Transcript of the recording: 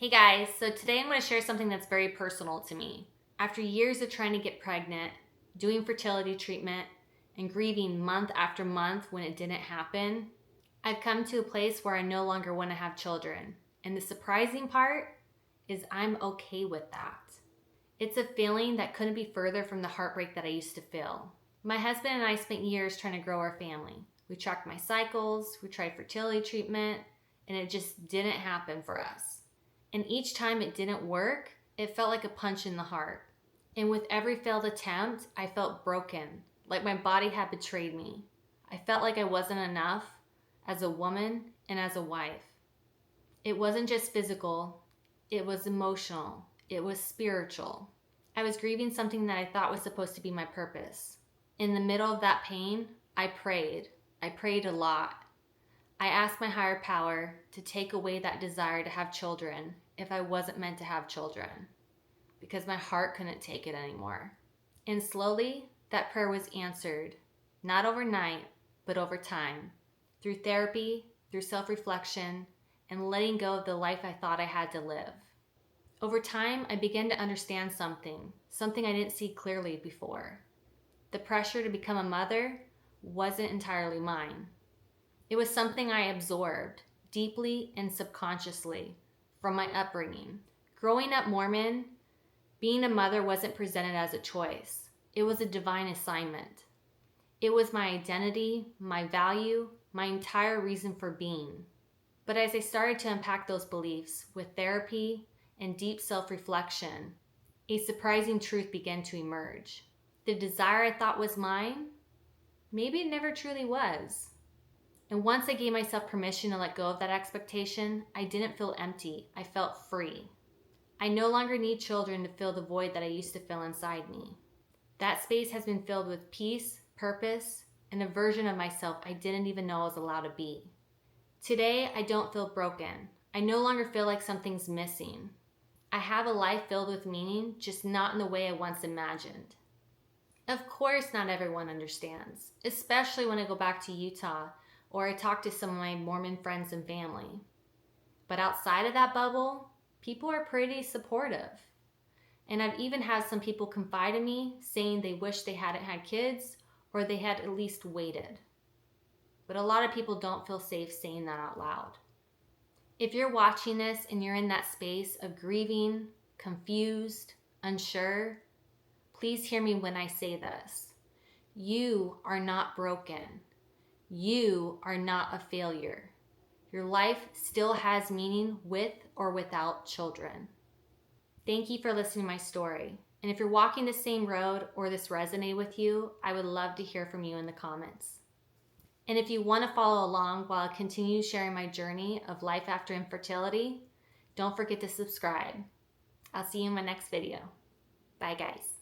Hey guys, so today I'm going to share something that's very personal to me. After years of trying to get pregnant, doing fertility treatment, and grieving month after month when it didn't happen, I've come to a place where I no longer want to have children. And the surprising part is I'm okay with that. It's a feeling that couldn't be further from the heartbreak that I used to feel. My husband and I spent years trying to grow our family. We tracked my cycles, we tried fertility treatment, and it just didn't happen for us. And each time it didn't work, it felt like a punch in the heart. And with every failed attempt, I felt broken, like my body had betrayed me. I felt like I wasn't enough as a woman and as a wife. It wasn't just physical, it was emotional, it was spiritual. I was grieving something that I thought was supposed to be my purpose. In the middle of that pain, I prayed. I prayed a lot. I asked my higher power to take away that desire to have children if I wasn't meant to have children, because my heart couldn't take it anymore. And slowly, that prayer was answered, not overnight, but over time, through therapy, through self-reflection, and letting go of the life I thought I had to live. Over time, I began to understand something I didn't see clearly before. The pressure to become a mother wasn't entirely mine. It was something I absorbed deeply and subconsciously from my upbringing. Growing up Mormon, being a mother wasn't presented as a choice. It was a divine assignment. It was my identity, my value, my entire reason for being. But as I started to unpack those beliefs with therapy and deep self-reflection, a surprising truth began to emerge. The desire I thought was mine, maybe it never truly was. And once I gave myself permission to let go of that expectation, I didn't feel empty. I felt free. I no longer need children to fill the void that I used to feel inside me. That space has been filled with peace, purpose, and a version of myself I didn't even know I was allowed to be. Today, I don't feel broken. I no longer feel like something's missing. I have a life filled with meaning, just not in the way I once imagined. Of course, not everyone understands, especially when I go back to Utah or I talk to some of my Mormon friends and family. But outside of that bubble, people are pretty supportive. And I've even had some people confide in me saying they wish they hadn't had kids or they had at least waited. But a lot of people don't feel safe saying that out loud. If you're watching this and you're in that space of grieving, confused, unsure, please hear me when I say this. You are not broken. You are not a failure. Your life still has meaning with or without children. Thank you for listening to my story. And if you're walking the same road or this resonated with you, I would love to hear from you in the comments. And if you want to follow along while I continue sharing my journey of life after infertility, don't forget to subscribe. I'll see you in my next video. Bye guys.